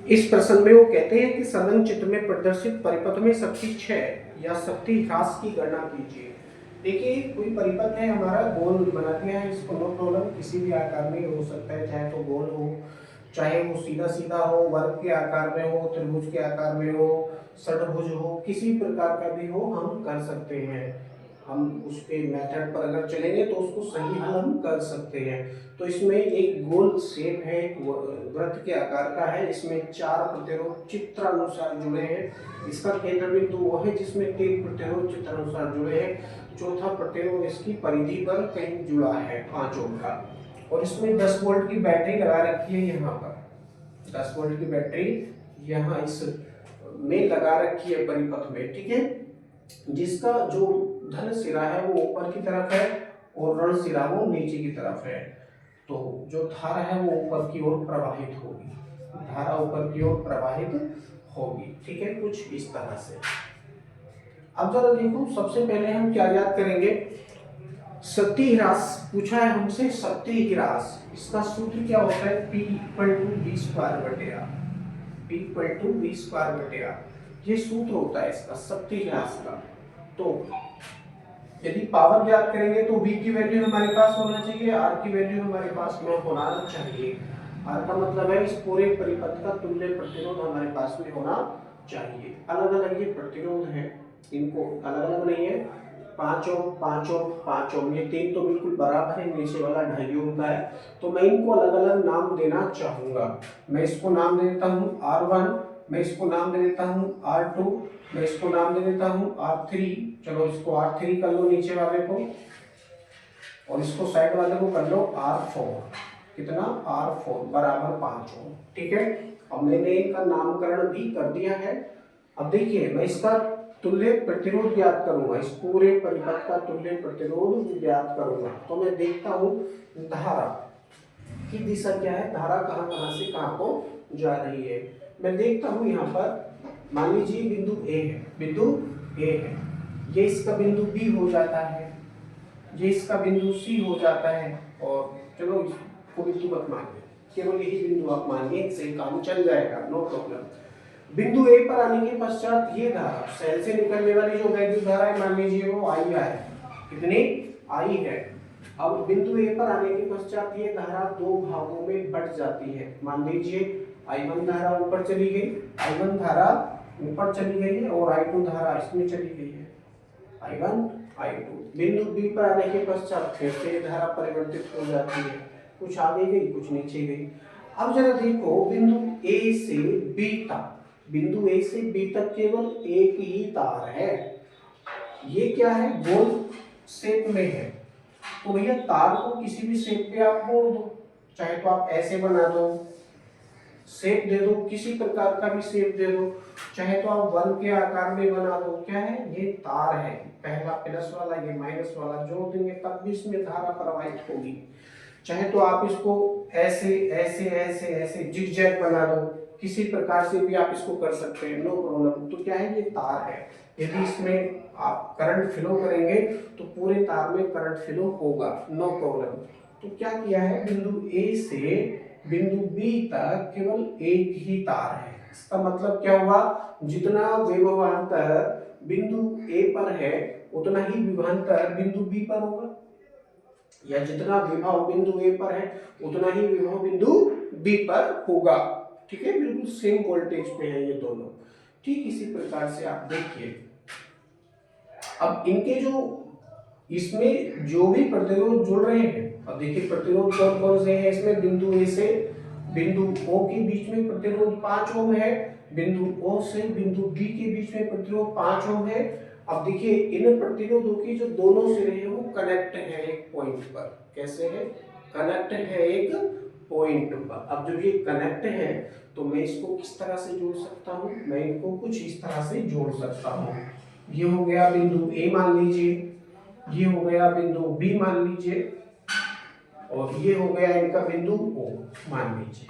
इस प्रश्न में वो कहते हैं कि संलग्न चित्र में प्रदर्शित परिपथ में शक्ति क्षय या शक्ति ह्रास की गणना कीजिए। देखिए कोई परिपथ है हमारा, गोल बना दिया है इसको, नो प्रॉब्लम, किसी भी आकार में हो सकता है, चाहे तो गोल हो, चाहे वो सीधा सीधा हो, वर्ग के आकार में हो, त्रिभुज के आकार में हो, षटभुज हो, किसी प्रकार का भी हो हम कर सकते हैं। हम उसके मेथड पर अगर चलेंगे तो उसको सही हल हम कर सकते हैं। तो इसमें एक गोल शेप है, एक वृत्त के आकार का है, इसमें 4 प्रतिरोध चित्रानुसार जुड़े हैं। इसका केंद्र बिंदु वो है जिसमें 3 प्रतिरोध चित्रानुसार जुड़े हैं। चौथा प्रतिरोध इसकी परिधि पर कहीं जुड़ा है 5 ओम का, और इसमें 10 वोल्ट की बैटरी लगा रखी है। यहाँ पर 10 वोल्ट की बैटरी यहाँ इस में लगा रखी है परिपथ में, ठीक है, जिसका जो धन सिरा है वो ऊपर की तरफ है और ऋण सिरा वो नीचे की तरफ है। तो जो धारा है वो ऊपर की ओर प्रवाहित होगी, धारा ऊपर की ओर प्रवाहित होगी, ठीक है, कुछ इस तरह से। अब जरा देखो, सबसे पहले हम क्या याद करेंगे, शक्ति ह्रास पूछा है हमसे। शक्ति ह्रास इसका सूत्र क्या होता है, P equal to v square बटे r, P equal to v square बटे आर, ये सूत्र होता है इसका शक्ति ह्रास का। तो यदि पावर ज्ञात करेंगे तो V की वैल्यू हमारे पास होना चाहिए, R की वैल्यू हमारे पास में होना चाहिए। R का मतलब है इस पूरे परिपथ का तुल्य प्रतिरोध हमारे पास में होना चाहिए। अलग अलग ये प्रतिरोध है, इनको अलग अलग नहीं है, 5 ओम 5 ओम 5 ओम, ये तीन तो बिल्कुल बराबर है, नीचे वाला 2.5 ओम का है। तो मैं इनको अलग अलग नाम देना चाहूंगा। मैं इसको नाम दे देता हूँ R1, मैं इसको नाम दे देता हूँ R2, मैं इसको नाम दे देता हूँ R3। चलो इसको R3 कर लो नीचे वाले को, और इसको साइड वाले को कर लो R4। कितना, R4 बराबर 5 ओम, ठीक है। अब मैंने इनका नामकरण भी कर दिया है। अब देखिए मैं इसका तुल्य प्रतिरोध ज्ञात करूंगा, इस पूरे परिपथ का तुल्य प्रतिरोध ज्ञात करूंगा। तो मैं देखता हूँ धारा की दिशा क्या है, धारा कहाँ कहाँ से कहाँ को जा रही है। मैं देखता हूँ यहाँ पर, मान लीजिए बिंदु ए है, बिंदु ए है, ये इसका बिंदु बी हो जाता है, ये इसका बिंदु सी हो जाता है, और चलो इसको बिंदु मत मानिए, केवल यही बिंदु आप मानिए, इससे काम चल जाएगा, नो प्रॉब्लम। बिंदु ए पर आने के पश्चात ये धारा सेल से निकलने वाली जो वैद्युत धारा है, मान लीजिए वो आई है, कितनी, आई है। अब बिंदु ए पर आने के पश्चात ये धारा दो भागों में बट जाती है। मान लीजिए I1 धारा ऊपर चली गई, I1 धारा ऊपर चली गई है, और I2 धारा इसमें चली गई है, I1 I2। बिंदु बी पर आने के पश्चात फिर से धारा परिवर्तित हो जाती है, कुछ आगे गई कुछ नीचे गई। अब जरा देखो, बिंदु ए से बी तक, बिंदु ए से बी तक केवल एक ही तार है, ये क्या है, गोल शेप में है। तो भैया तार को किसी भी शेप पे आप मोड़ दो, चाहे तो आप ऐसे बना दो, शेप दे दो, किसी प्रकार का भी शेप दे दो, चाहे तो आप वर्ग के आकार में बना दो। क्या है, ये तार है, पहला प्लस वाला, ये माइनस वाला जोड़ देंगे तब भी इसमें धारा प्रवाहित होगी। चाहे तो आप इसको ऐसे ऐसे ऐसे ऐसे जिगजैग बना दो, किसी प्रकार से भी आप इसको कर सकते हैं, नो प्रॉब्लम। तो क्या है, ये तार है, यदि इसमें आप करंट फ्लो करेंगे तो पूरे तार में करंट फ्लो होगा, नो प्रॉब्लम। तो क्या किया है, बिंदु ए से बिंदु बी तक केवल एक ही तार है। इसका मतलब क्या हुआ, जितना विभवांतर बिंदु ए पर है उतना ही विभवांतर बिंदु बी पर होगा, या जितना विभव बिंदु ए पर है उतना ही विभव बिंदु बी पर होगा, ठीक है, बिल्कुल सेम वोल्टेज पे है ये दोनों। ठीक इसी प्रकार से आप देखिए, अब इनके जो इसमें जो भी प्रतिरोध जुड़ रहे हैं, अब देखिए प्रतिरोध कौन कौन से हैं इसमें, बिंदु ए से बिंदु ओ के बीच में प्रतिरोध 5 ओम है, बिंदु ओ से बिंदु बी के बीच में प्रतिरोध 5 ओम है। अब देखिए इन प्रतिरोधों की जो दोनों सिरे हैं वो कनेक्ट है एक पॉइंट पर, कैसे है, कनेक्ट है एक पॉइंट पर। अब जब ये कनेक्ट है तो मैं इसको किस तरह से जोड़ सकता हूँ, मैं इनको कुछ इस तरह से जोड़ सकता हूँ। ये हो गया बिंदु ए मान लीजिए, ये हो गया बिंदु बी मान लीजिए, और ये हो गया इनका बिंदु ओ मान लीजिए।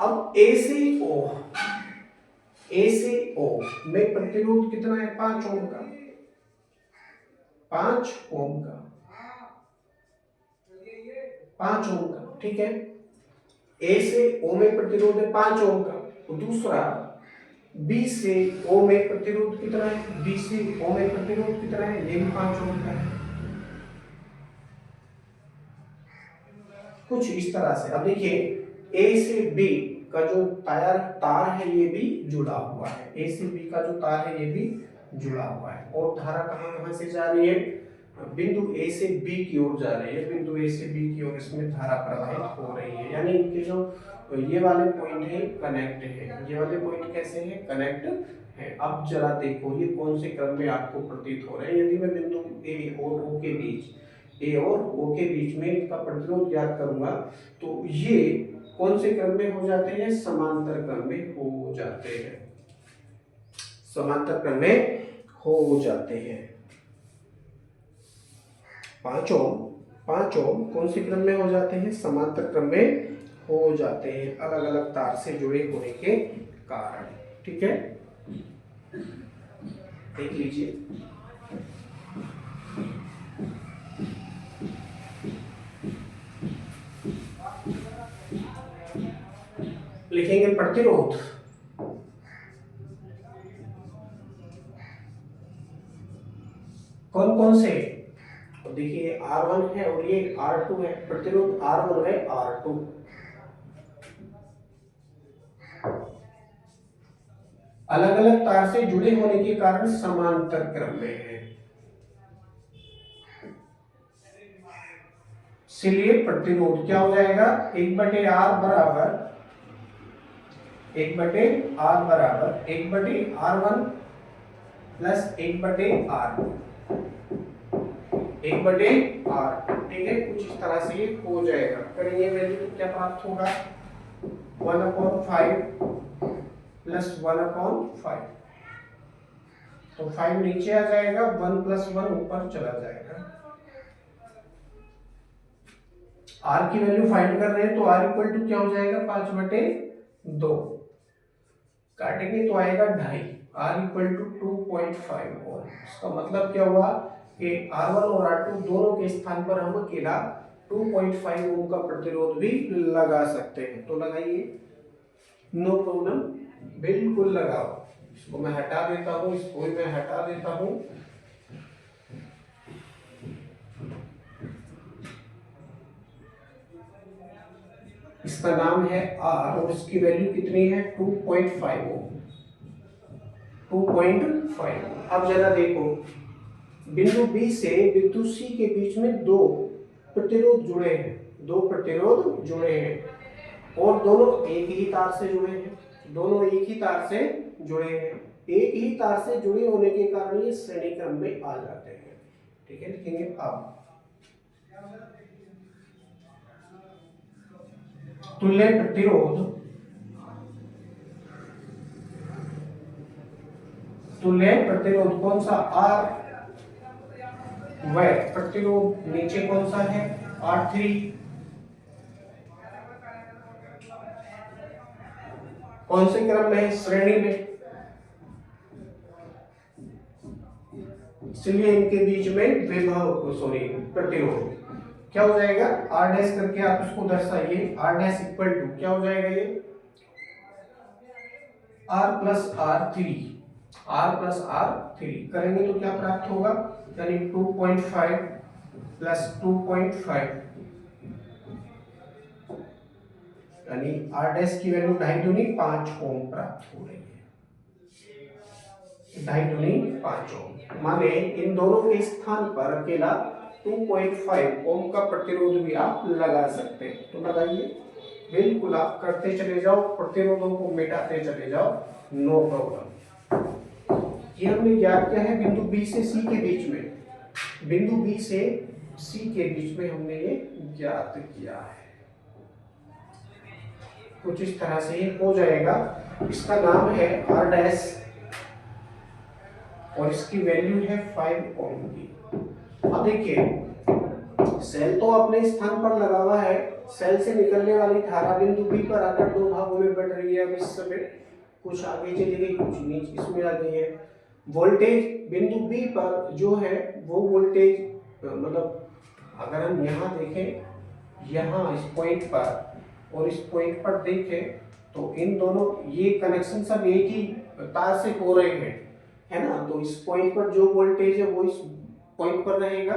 अब ए से ओ, ए से ओ में प्रतिरोध कितना है, 5 ओम का, 5 ओम का, 5 ओम का, ठीक है। ए से ओ में प्रतिरोध है 5 ओम का, तो दूसरा बी से ओ में प्रतिरोध कितना है, बी से ओ में प्रतिरोध कितना है, ये भी 5 ओम का है। कुछ इस तरह से। अब देखिए ए से बी का जो तार है ये भी जुड़ा हुआ है, ए से बी का जो तार है ये भी जुड़ा हुआ है, और धारा कहां कहां से जा रही है, बिंदु ए से बी की ओर जा रही है, बिंदु ए से बी की ओर इसमें धारा प्रवाहित हो रही है, यानी इनके जो ये वाले पॉइंट है कनेक्ट है, ये वाले पॉइंट कैसे हैं, कनेक्ट है। अब जरा देखो ये कौन से क्रम में आपको प्रतीत हो रहे हैं। यदि मैं बिंदु ए और ओ के बीच, ए और ओ के बीच में इसका प्रतिरोध ज्ञात करूंगा तो ये कौन से क्रम में हो जाते हैं, समांतर क्रम में हो जाते हैं, समांतर क्रम में हो जाते हैं। 5 ओम कौन से क्रम में हो जाते हैं, समांतर क्रम में हो जाते हैं, अलग अलग तार से जुड़े होने के कारण। ठीक है, देख लीजिए। लिखेंगे प्रतिरोध, कौन कौन से, तो देखिए R1 है और ये R2 है, प्रतिरोध R1 है R2। अलग अलग तार से जुड़े होने के कारण समांतर क्रम में है, इसलिए प्रतिरोध क्या हो जाएगा, 1/R बराबर 1/R1 प्लस 1/R2, 1/R। ठीक है, कुछ इस तरह से ये हो जाएगा। करेंगे वैल्यू तो क्या प्राप्त होगा, 1/5 प्लस 1/5, तो 5 नीचे आ जाएगा, 1 + 1 ऊपर चला जाएगा। R की वैल्यू फाइंड कर रहे हैं तो R इक्वल टू क्या हो जाएगा, 5/2, काटेंगे तो आएगा 2.5, R इक्वल टू 2.5 ओम। इसका मतलब क्या हुआ कि R1 और R2 दोनों के स्थान पर हम अकेला 2.5 ओम का प्रतिरोध भी लगा सकते हैं, तो लगाइए, नो प्रॉब्लम, बिल्कुल लगाओ। इसको मैं हटा देता हूं, इसको भी मैं हटा देता हूं। इसका नाम है R और इसकी वैल्यू कितनी है, 2.5 ओम, 2.5। अब जरा देखो, बिंदु B से बिंदु C के बीच में दो प्रतिरोध जुड़े हैं, और दोनों एक ही तार से जुड़े हैं, एक ही तार से जुड़े होने के कारण ये श्रेणी क्रम में आ जाते हैं। ठीक है, लिखेंगे अब तुल्य प्रतिरोध कौन सा, R, व प्रतिरोध नीचे कौन सा है, R3। कौन से क्रम में है, श्रेणी में, इसलिए इनके बीच में प्रतिरोध क्या हो जाएगा, R डैश करके आप इसको दर्शाइए, R डैश इक्वल टू क्या हो जाएगा, ये R प्लस R3 करेंगे तो क्या प्राप्त होगा, यानी 2.5 प्लस 2.5, यानी R डैश की वैल्यू 2.5 दूनी 5 ओम प्राप्त हो रही है, 2.5 दूनी 5 ओम। माने इन दोनों के स्थान पर अकेला 2.5 ओम का प्रतिरोध भी आप लगा सकते हैं, तो लगाइए, बिल्कुल आप करते चले जाओ, प्रतिरोधों को मिटाते चले जाओ, नो प्रॉब्लम। ये हमने ज्ञात किया है बिंदु B से C के बीच में, बिंदु B से C के बीच में हमने ये ज्ञात किया है। कुछ इस तरह से ये हो जाएगा। इसका नाम है R डैश और इसकी वैल्यू है 5 ओम की। अब देखिए, सेल तो अपने स्थान पर लगा हुआ है, सेल से निकलने वाली धारा बिंदु B पर आकर दो भागों में बढ़ रही है। अब इस समय कुछ आगे चली गई, कुछ नीचे इसमें आ गई है। वोल्टेज बिंदु B पर जो है वो वोल्टेज, मतलब अगर हम यहाँ देखें, यहाँ इस पॉइंट पर और इस पॉइंट पर देखें तो इन दोनों ये कनेक्शन सब एक ही तार से हो रहे हैं, है ना। तो इस पॉइंट पर जो वोल्टेज है वो इस पॉइंट पर रहेगा।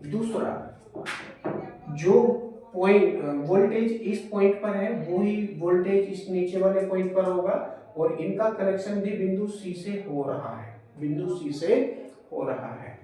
दूसरा, जो पॉइंट वोल्टेज इस पॉइंट पर है वो ही वोल्टेज इस नीचे वाले पॉइंट पर होगा, और इनका कनेक्शन भी बिंदु सी से हो रहा है, बिंदु सी से हो रहा है।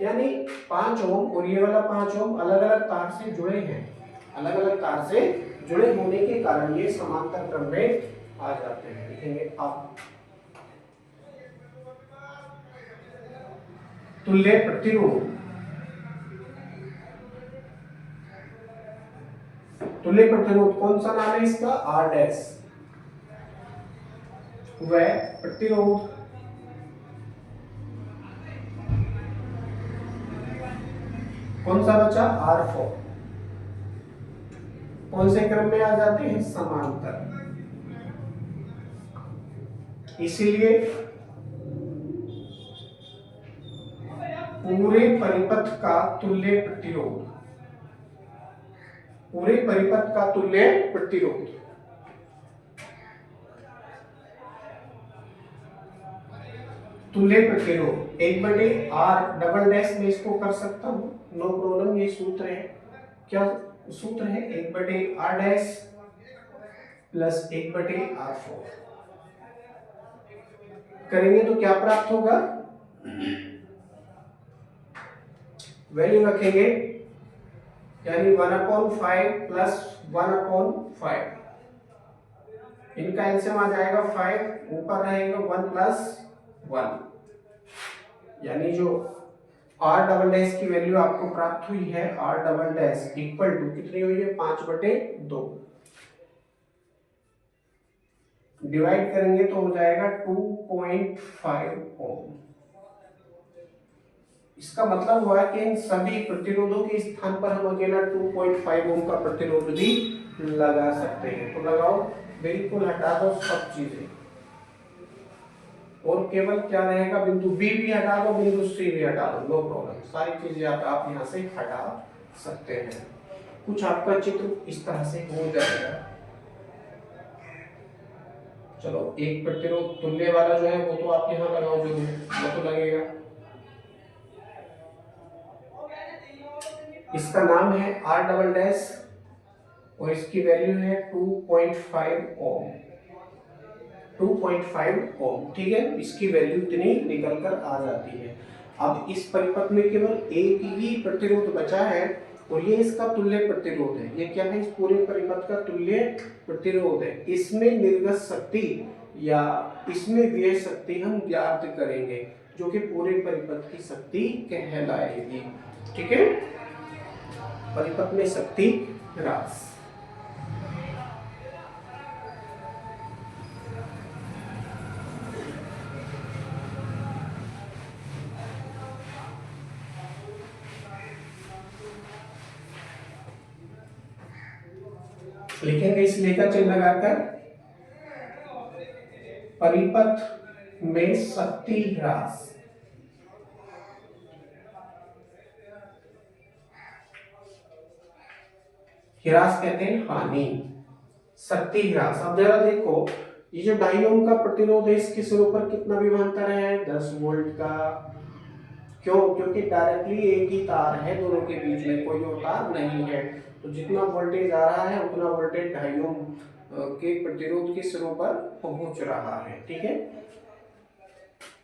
यानी 5 ओम और ये वाला 5 ओम अलग अलग तार से जुड़े हैं, अलग अलग तार से जुड़े होने के कारण ये समांतर क्रम में आ जाते हैं। लिखेंगे आप तुल्य प्रतिरोध, तुल्य प्रतिरोध कौन सा नाम है इसका? R dash. वह प्रतिरोध कौन सा बचा? R4। कौन से क्रम में आ जाते हैं? समांतर। इसीलिए पूरे परिपथ का तुल्य प्रतिरोध, पूरे परिपथ का तुल्य प्रतिरोध तुल्य प्रतिरोध 1/R डबल डैश में इसको कर सकता हूं, नो प्रॉब्लम। ये सूत्र है, क्या सूत्र है? 1/R डैश प्लस 1/R4 करेंगे तो क्या प्राप्त होगा? वैल्यू रखेंगे, यानी 1/5 प्लस 1/5, इनका एलसीएम आ जाएगा 5, ऊपर रहेगा 1 प्लस 1, यानी जो आर डबल डैश की वैल्यू आपको प्राप्त हुई है, R double dash equal to कितनी हुई है? 5/2। डिवाइड करेंगे तो हो जाएगा 2.5 ओम। इसका मतलब हुआ कि इन सभी प्रतिरोधों के स्थान पर हम अकेला 2.5 ओम का प्रतिरोध भी लगा सकते हैं। तो लगाओ, बिल्कुल हटा दो सब चीजें, और केवल क्या रहेगा? बिंदु बी भी हटा दो, बिंदु सी भी हटा दो, नो प्रॉब्लम। सारी चीजें आप यहाँ से हटा सकते हैं। कुछ आपका चित्र इस तरह से हो जाएगा। चलो, एक प्रतिरोध तुल्य वाला जो है वो तो आप यहाँ लगाओ, जो वो तो लगेगा। इसका नाम है आर डबल डैश और इसकी वैल्यू है 2.5 ओम, 2.5 ओम। ठीक है, इसकी वैल्यू इतनी निकल कर आ जाती है। अब इस परिपथ में केवल एक ही प्रतिरोध बचा है और ये इसका तुल्य प्रतिरोध है। ये क्या है? इस पूरे परिपथ का तुल्य प्रतिरोध है। इसमें निर्गत शक्ति या इसमें व्यय शक्ति हम ज्ञात करेंगे, जो कि पूरे परिपथ की शक्ति कहलाएगी। ठीक है, परिपथ में शक्ति ह्रास। लिखेंगे इस लेखा चिन्ह लगाकर, परिपथ में शक्ति ह्रास। ह्रास कहते हैं हानि, शक्ति ह्रास। अब जरा देखो, ये जो 2.5 ओम का प्रतिरोध है, इसके सिरों पर कितना विभवांतर है? 10 वोल्ट का। क्यों? क्योंकि डायरेक्टली एक ही तार है, दोनों के बीच में कोई और तार नहीं है। तो जितना वोल्टेज आ रहा है उतना वोल्टेज 2.5 ओम के प्रतिरोध के सिरों पर पहुंच रहा है। ठीक है,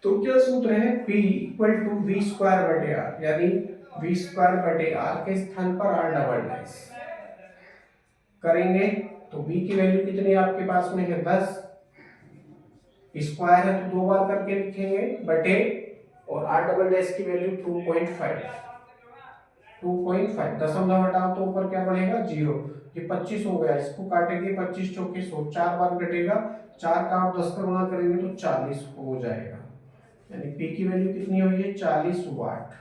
तो क्या सूत्र है? P equal to V square बटे R, यानी V स्क्वायर बटे R के स्थान पर R डबल डैश करेंगे तो V की वैल्यू कितनी आपके पास में है? 10। स्क्वायर है तो 2 बार करके लिखेंगे, बटे, और R डबल डैश की वैल्यू 2.5, 2.5 दशमलव हटाओ तो ऊपर क्या बढ़ेगा? 0। ये 25 हो गया, इसको काटेंगे 25 चौके 100, 4 बार कटेगा, 4 का आप 10 का गुणा करेंगे तो 40 हो जाएगा। यानी P की वैल्यू कितनी हुई है? 40 वाट।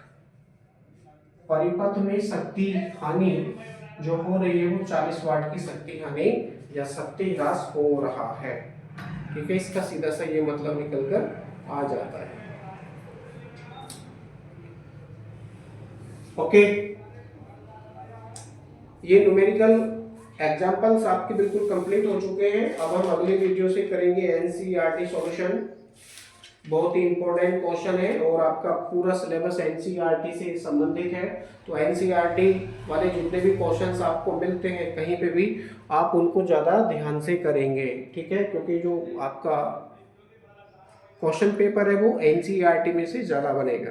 परिपथ में शक्ति हानि जो हो रही है वो 40 वाट की शक्ति हानि या शक्ति ह्रास हो रहा है। ठीक है, इसका सीधा सा ये मतलब निकल कर आ जाता है। ओके, ये न्यूमेरिकल एग्जाम्पल्स आपके बिल्कुल कंप्लीट हो चुके हैं। अब हम अगले वीडियो से करेंगे एनसीईआरटी सॉल्यूशन। बहुत ही इंपॉर्टेंट क्वेश्चन है और आपका पूरा सिलेबस एनसीईआरटी से संबंधित है। तो एनसीईआरटी वाले जितने भी क्वेश्चंस आपको मिलते हैं कहीं पे भी, आप उनको ज़्यादा ध्यान से करेंगे, ठीक है, क्योंकि जो आपका क्वेश्चन पेपर है वो एनसीईआरटी में से ज़्यादा बनेगा।